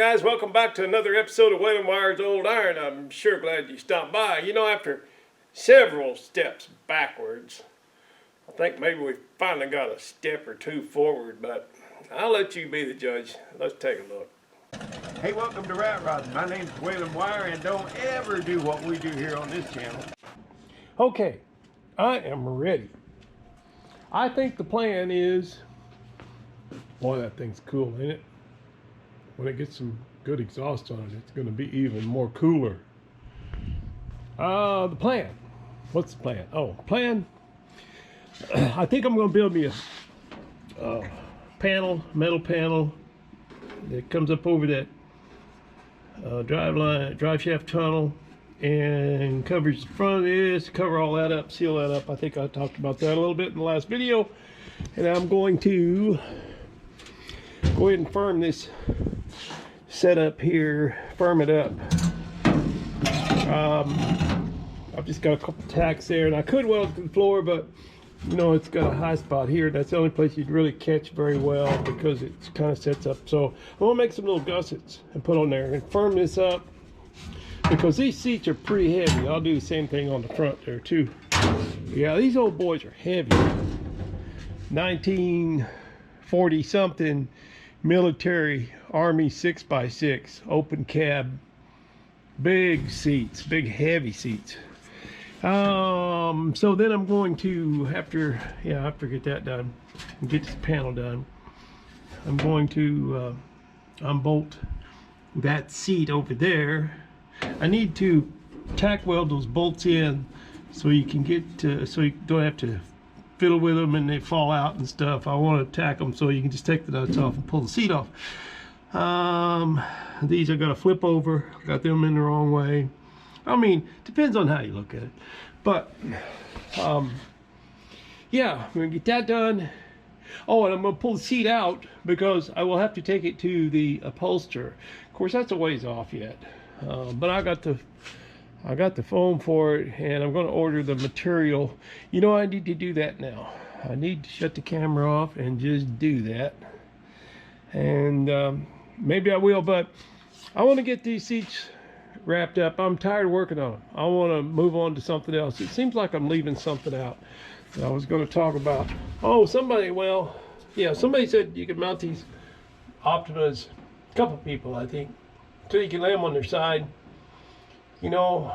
guys, welcome back to another episode of Whalen Wire's Old Iron. I'm sure glad you stopped by. You know, after several steps backwards, I think maybe we finally got a step or two forward, but I'll let you be the judge. Let's take a look. Hey, welcome to Rat Rod. My name's Whalen Wire, and don't ever do what we do here on this channel. Okay, I am ready. I think the plan is, boy, that thing's cool, ain't it? When it gets some good exhaust on it, it's going to be even more cooler. The plan. What's the plan? Oh, plan. I think I'm going to build me a metal panel that comes up over that drive shaft tunnel and covers the front of this, cover all that up, seal that up. I think I talked about that a little bit in the last video. And I'm going to go ahead and firm this setup here, firm it up. I've just got a couple tacks there, and I could weld it to the floor, but you know, it's got a high spot here. That's the only place you'd really catch very well because it kind of sets up. So I'm gonna make some little gussets and put on there and firm this up because these seats are pretty heavy. I'll do the same thing on the front there too. Yeah, these old boys are heavy. 1940 something military Army 6x6 open cab, big seats, big heavy seats. So then I'm going to, after get that done and get this panel done, I'm going to unbolt that seat over there. I need to tack weld those bolts in so you can get to, so you don't have to fiddle with them and they fall out and stuff. I want to tack them so you can just take the nuts off and pull the seat off. These I got to flip over. Got them in the wrong way. I mean, depends on how you look at it. But yeah, we're gonna get that done. Oh, and I'm gonna pull the seat out because I will have to take it to the upholsterer. Of course, that's a ways off yet. But I got the foam for it, and I'm going to order the material. You know, I need to do that now. I need to shut the camera off and just do that. And maybe I will, but I want to get these seats wrapped up. I'm tired of working on them. I want to move on to something else. It seems like I'm leaving something out that I was going to talk about. Oh, somebody said you could mount these Optimas, a couple people, I think, so you can lay them on their side. You know,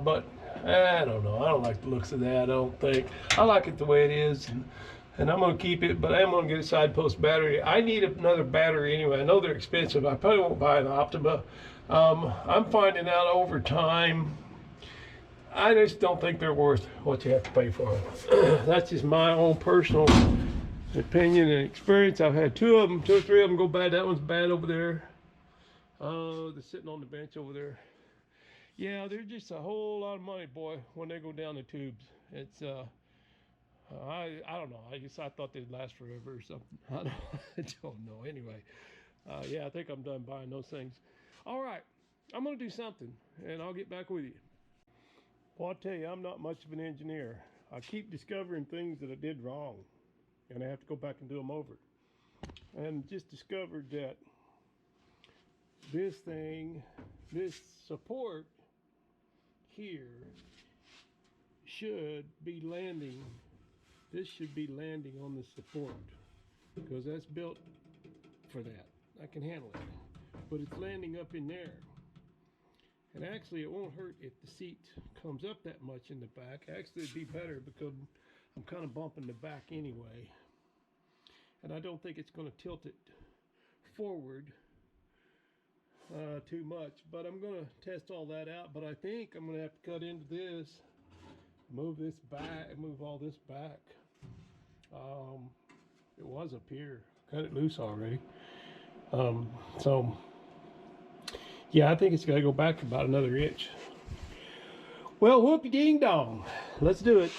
but I don't know. I don't like the looks of that. I don't think. I like it the way it is, and I'm going to keep it, but I am going to get a side post battery. I need another battery anyway. I know they're expensive. I probably won't buy an Optima. I'm finding out over time, I just don't think they're worth what you have to pay for them. That's just my own personal opinion and experience. I've had two or three of them go bad. That one's bad over there. They're sitting on the bench over there. Yeah, they're just a whole lot of money, boy, when they go down the tubes. It's, I don't know. I thought they'd last forever or something. I don't know. Anyway, yeah, I think I'm done buying those things. All right, I'm going to do something, and I'll get back with you. Well, I'll tell you, I'm not much of an engineer. I keep discovering things that I did wrong, and I have to go back and do them over. And just discovered that this support here should be landing. This should be landing on the support because that's built for that. I can handle it, but it's landing up in there. And actually, it won't hurt if the seat comes up that much in the back. Actually, it'd be better because I'm kind of bumping the back anyway, and I don't think it's going to tilt it forward too much, but I'm going to test all that out. But I think I'm going to have to cut into this, move this back, move all this back. It was up here, cut it loose already. So yeah, I think it's got to go back about another inch. Well, whoopie ding dong, let's do it.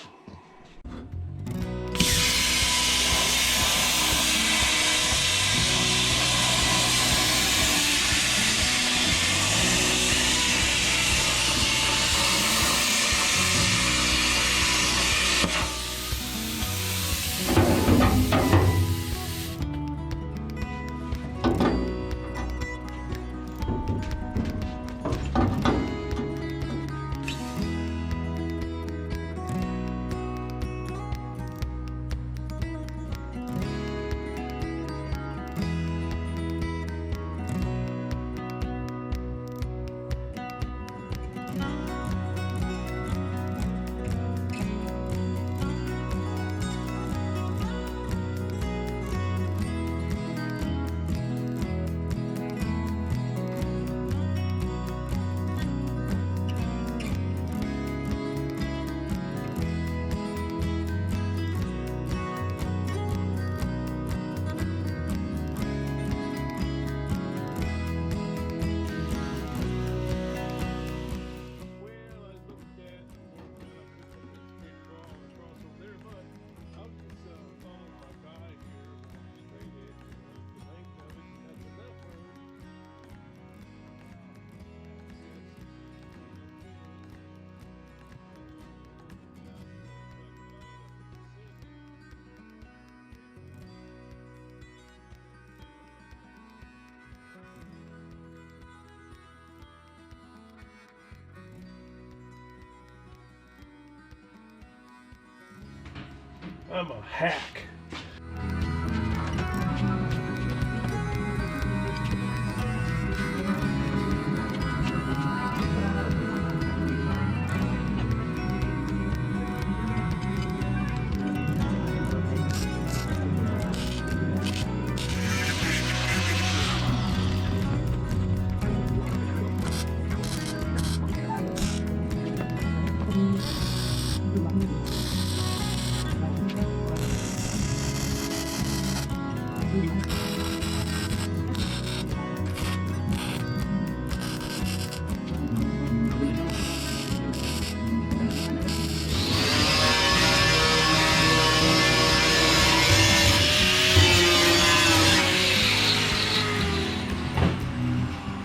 I'm a hack.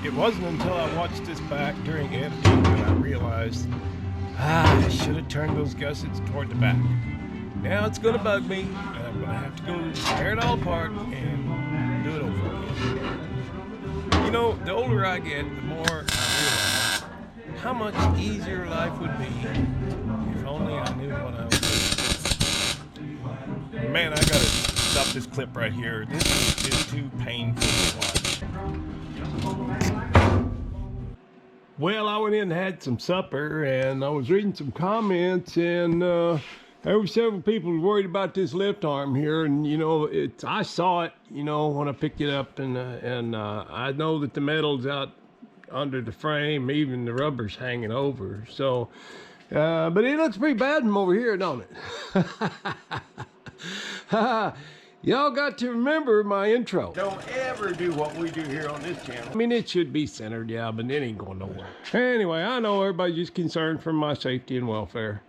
It wasn't until I watched this back during editing that I realized, I should have turned those gussets toward the back. Now it's gonna bug me, and I'm gonna have to go tear it all apart and do it over again. You know, the older I get, the more I realize how much easier life would be if only I knew what I was doing. Man, I gotta stop this clip right here. This is just too painful to watch. Well, I went in and had some supper, and I was reading some comments, and there were several people worried about this lift arm here, and you know, I saw it, you know, when I picked it up, and I know that the metal's out under the frame, even the rubber's hanging over. So, but it looks pretty bad from over here, don't it? Y'all got to remember my intro. Don't ever do what we do here on this channel. I mean, it should be centered, yeah, but it ain't going nowhere. Anyway, I know everybody's just concerned for my safety and welfare.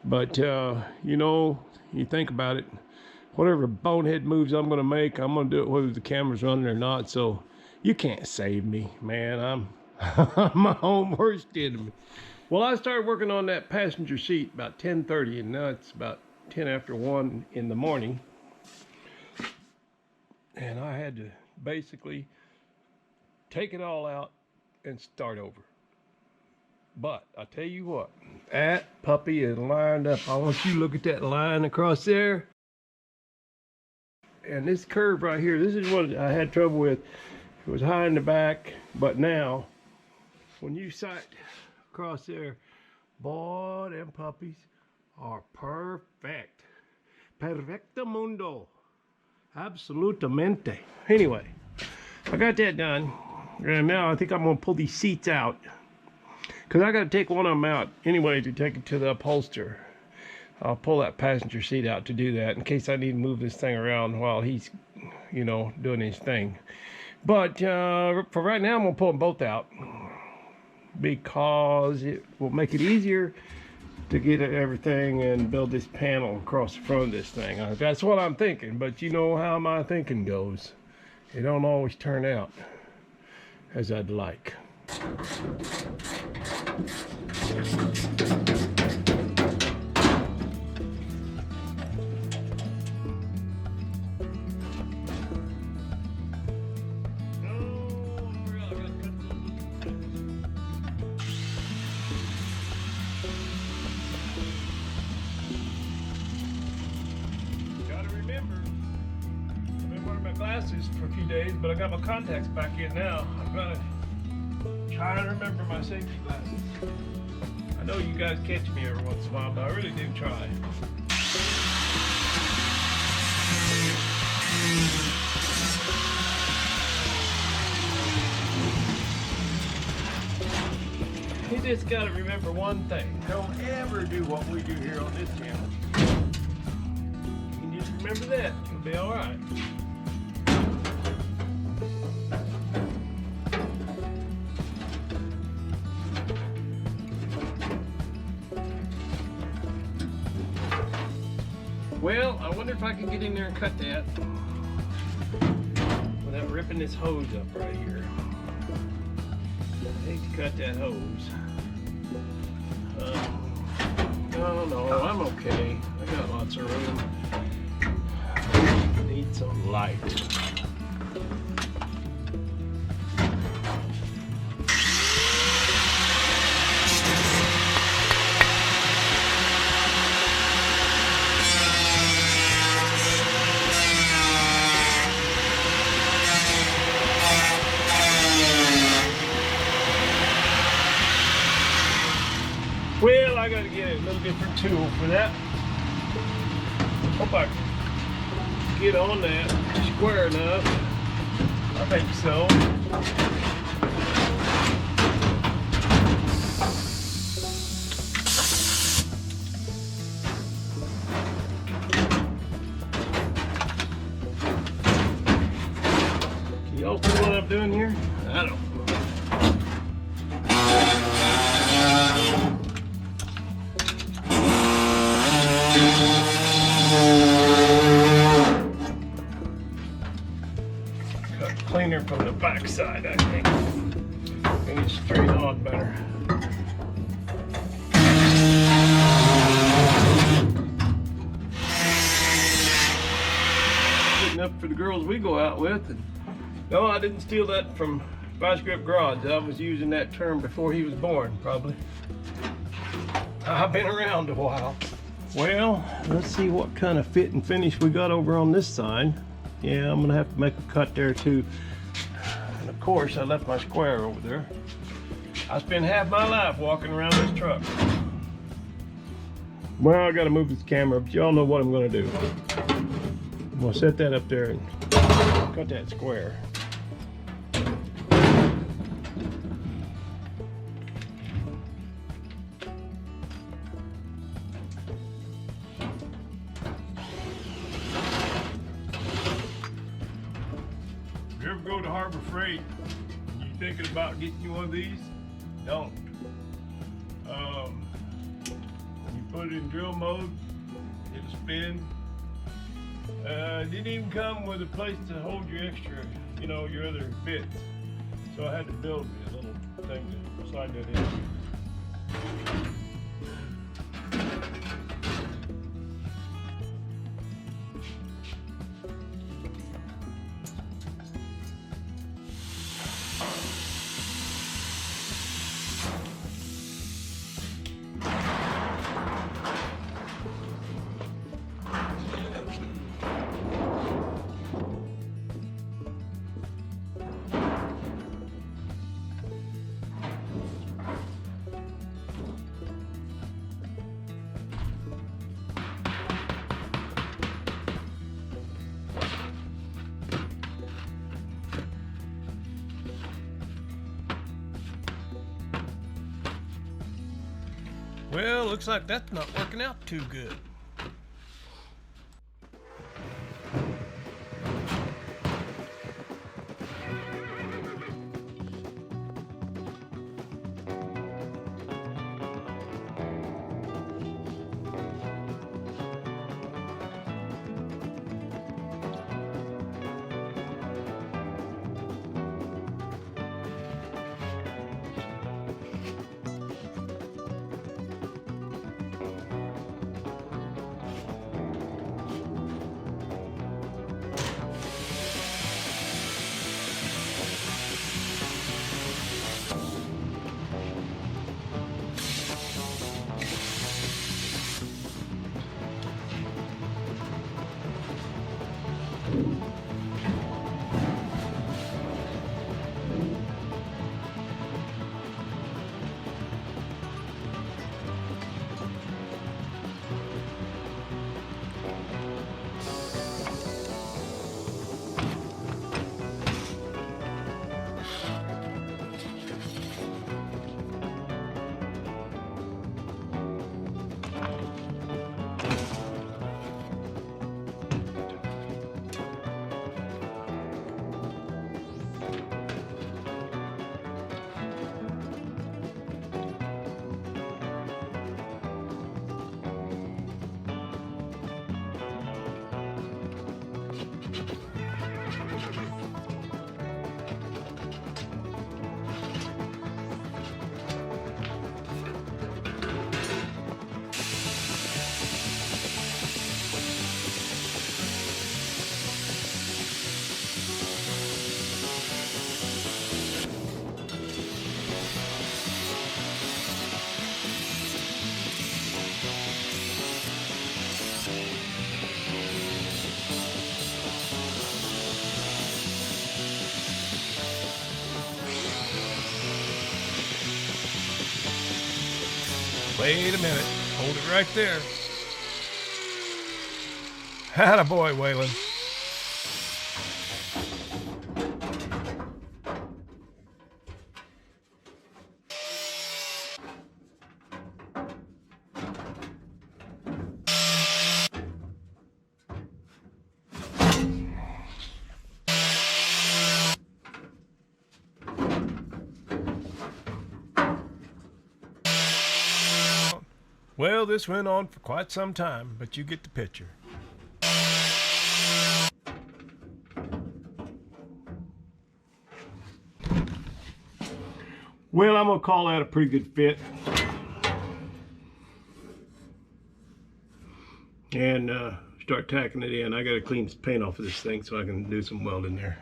But, you know, you think about it, whatever bonehead moves I'm going to make, I'm going to do it whether the camera's running or not. So you can't save me, man. I'm my own worst enemy. Well, I started working on that passenger seat about 10:30, and now it's about 10 after 1 in the morning. And I had to basically take it all out and start over. But I tell you what, that puppy is lined up. I want you to look at that line across there. And this curve right here, this is what I had trouble with. It was high in the back, but now, when you sight across there, boy, them puppies are perfect. Perfecto mundo. Absolutamente. Anyway, I got that done. And now I think I'm going to pull these seats out, because I got to take one of them out anyway to take it to the upholster. I'll pull that passenger seat out to do that in case I need to move this thing around while he's, you know, doing his thing. But for right now, I'm going to pull them both out because it will make it easier to get everything and build this panel across the front of this thing. That's what I'm thinking, but you know how my thinking goes. It don't always turn out as I'd like. Glasses for a few days, but I got my contacts back in now. I've got to try and remember my safety glasses. I know you guys catch me every once in a while, but I really do try. You just got to remember one thing. Don't ever do what we do here on this channel. You can just remember that. You'll be all right. Well, I wonder if I can get in there and cut that without ripping this hose up right here. I hate to cut that hose. No, I'm okay. I got lots of room. Need some light. different tool for that. Hope I can get on that square enough. I think so. Can y'all see what I'm doing here? I don't. Cut cleaner from the back side, I think. And it's straight on better. Good enough for the girls we go out with. And no, I didn't steal that from Vice Grip Garage. I was using that term before he was born, probably. I've been around a while. Well, let's see what kind of fit and finish we got over on this side. Yeah, I'm gonna have to make a cut there too. And of course, I left my square over there. I spent half my life walking around this truck. Well, I gotta move this camera, but y'all know what I'm gonna do. I'm gonna set that up there and cut that square. You ever go to Harbor Freight and you thinking about getting you one of these? Don't. You put it in drill mode, it'll spin. It didn't even come with a place to hold your extra, you know, your other bits. So I had to build me a little thing to slide that in. Well, looks like that's not working out too good. Wait a minute. Hold it right there. Attaboy, Waylon. Well, this went on for quite some time, but you get the picture. Well, I'm gonna call that a pretty good fit. And start tacking it in. I gotta clean this paint off of this thing so I can do some welding there.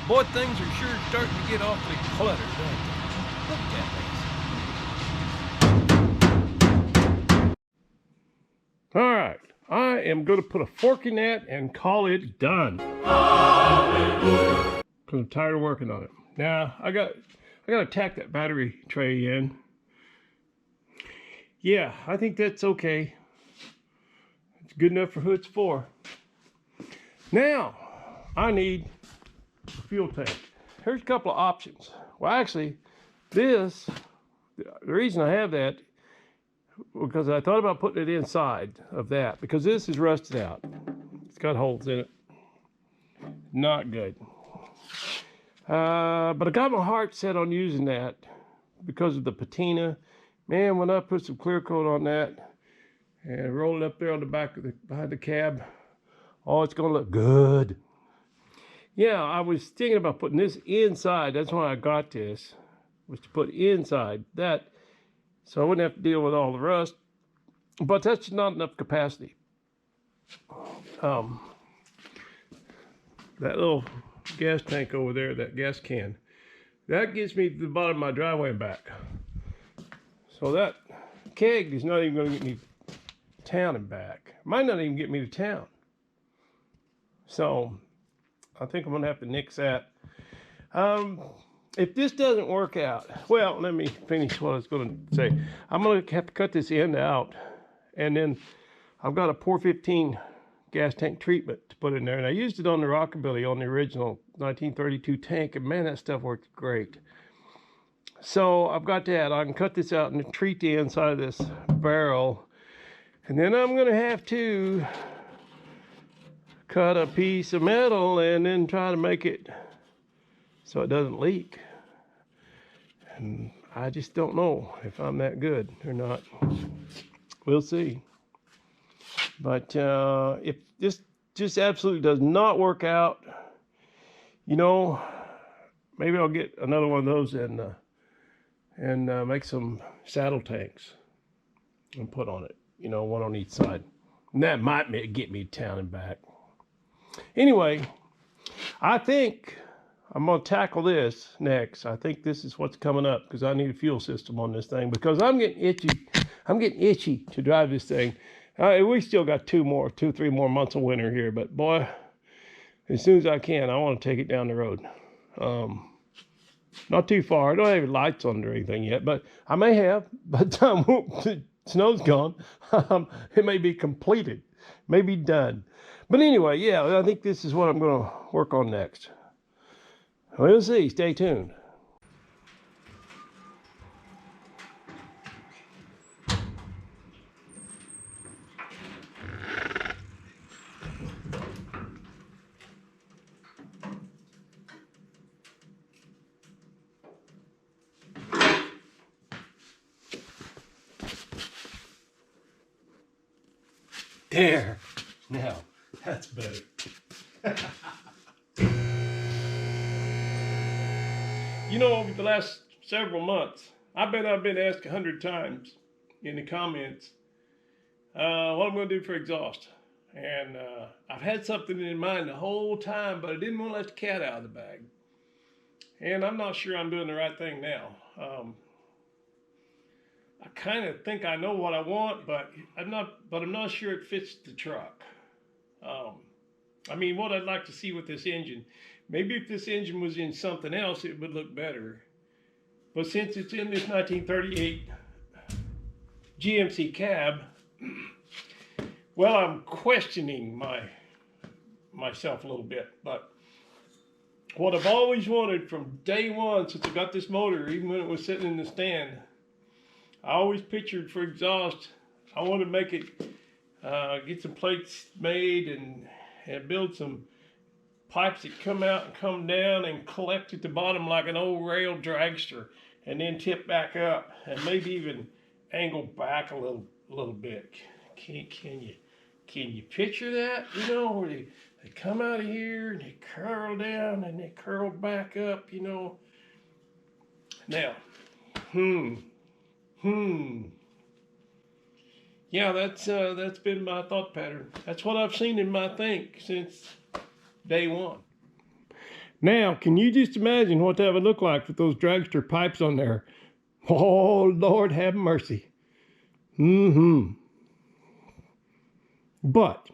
Boy, things are sure starting to get awfully cluttered, don't they? Look at these. All right, I am going to put a fork in that and call it done. Because I'm tired of working on it. Now I got to tack that battery tray in. Yeah, I think that's okay. It's good enough for who it's for. Now I need fuel tank. Here's a couple of options. Well, actually, the reason I have that, because I thought about putting it inside of that, because this is rusted out. It's got holes in it. Not good. But I got my heart set on using that because of the patina. Man, when I put some clear coat on that and roll it up there on the back of behind the cab, oh, it's gonna look good. Yeah, I was thinking about putting this inside. That's why I got this, was to put inside that, so I wouldn't have to deal with all the rust. But that's not enough capacity. That little gas tank over there, that gas can, that gets me to the bottom of my driveway and back. So that keg is not even going to get me to town and back. Might not even get me to town. So I think I'm gonna have to nix that. If this doesn't work out, well, let me finish what I was gonna say. I'm gonna have to cut this end out, and then I've got a 415 gas tank treatment to put in there, and I used it on the Rockabilly, on the original 1932 tank, and man, that stuff worked great. So I've got that. I can cut this out and treat the inside of this barrel, and then I'm gonna have to cut a piece of metal and then try to make it so it doesn't leak. And I just don't know if I'm that good or not. We'll see. But if this just absolutely does not work out, you know, maybe I'll get another one of those and make some saddle tanks and put on it, you know, one on each side. And that might get me town and back. Anyway, I think I'm going to tackle this next. I think this is what's coming up, because I need a fuel system on this thing, because I'm getting itchy. I'm getting itchy to drive this thing. We still got 3 more months of winter here, but boy, as soon as I can, I want to take it down the road. Not too far. I don't have any lights on or anything yet, but I may have. By the time the snow's gone, it may be completed, may be done. But anyway, yeah, I think this is what I'm going to work on next. We'll see. Stay tuned. There. Now, that's better. You know, over the last several months, I bet I've been asked 100 times in the comments what I'm going to do for exhaust. And I've had something in mind the whole time, but I didn't want to let the cat out of the bag. And I'm not sure I'm doing the right thing now. I kind of think I know what I want, but I'm not sure it fits the truck. I mean, what I'd like to see with this engine, maybe if this engine was in something else, it would look better. But since it's in this 1938 GMC cab, well, I'm questioning myself a little bit. But what I've always wanted from day one, since I got this motor, even when it was sitting in the stand, I always pictured for exhaust, I want to make it, get some plates made and build some pipes that come out and come down and collect at the bottom like an old rail dragster, and then tip back up and maybe even angle back a little bit. Can you picture that? You know, where they come out of here and they curl down and they curl back up, you know. Now, yeah, that's been my thought pattern. That's what I've seen in my think since day one. Now, can you just imagine what that would look like with those dragster pipes on there? Oh, Lord have mercy. But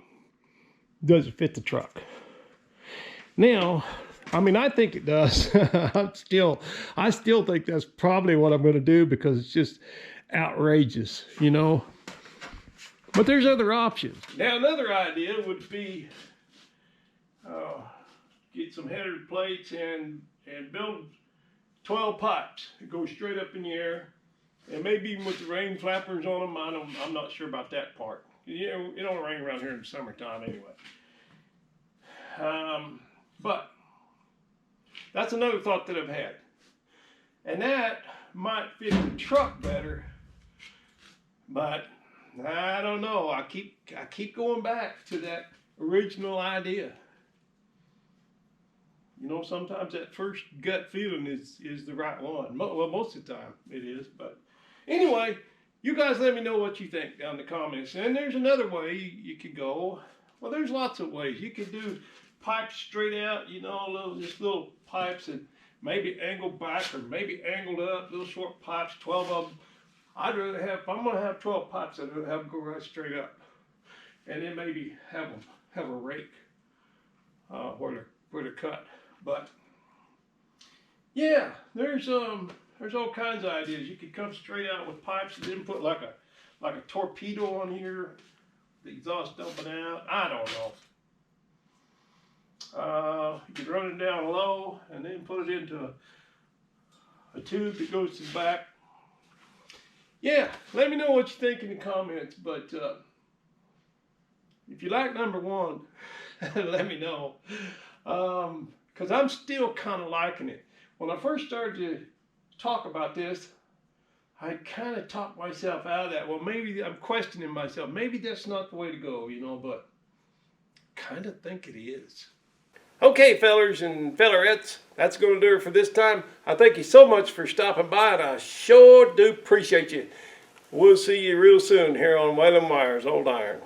does it fit the truck? Now, I mean, I think it does. I still think that's probably what I'm going to do because it's just outrageous, you know. But there's other options. Now, another idea would be get some header plates and build 12 pipes that go straight up in the air, and maybe even with the rain flappers on them. I'm not sure about that part. You know, it don't rain around here in the summertime anyway. But that's another thought that I've had, and that might fit the truck better. But I don't know. I keep going back to that original idea. You know, sometimes that first gut feeling is the right one. Well, most of the time it is. But anyway, you guys let me know what you think down in the comments. And there's another way you could go. Well, there's lots of ways. You could do pipes straight out, you know, just little pipes that maybe angle back or maybe angled up, little short pipes, 12 of them. I'd rather have, if I'm going to have 12 pipes, I'd rather have them go right straight up. And then maybe have a rake where they're cut. But yeah, there's all kinds of ideas. You could come straight out with pipes and then put like a torpedo on here, the exhaust dumping out. I don't know. You could run it down low and then put it into a tube that goes to the back. Yeah, let me know what you think in the comments. But if you like number one, let me know. Because I'm still kind of liking it. When I first started to talk about this, I kind of talked myself out of that. Well, maybe I'm questioning myself. Maybe that's not the way to go, you know, but kind of think it is. Okay, fellers and fellerettes, that's going to do it for this time. I thank you so much for stopping by, and I sure do appreciate you. We'll see you real soon here on Whalen Wire's Old Iron.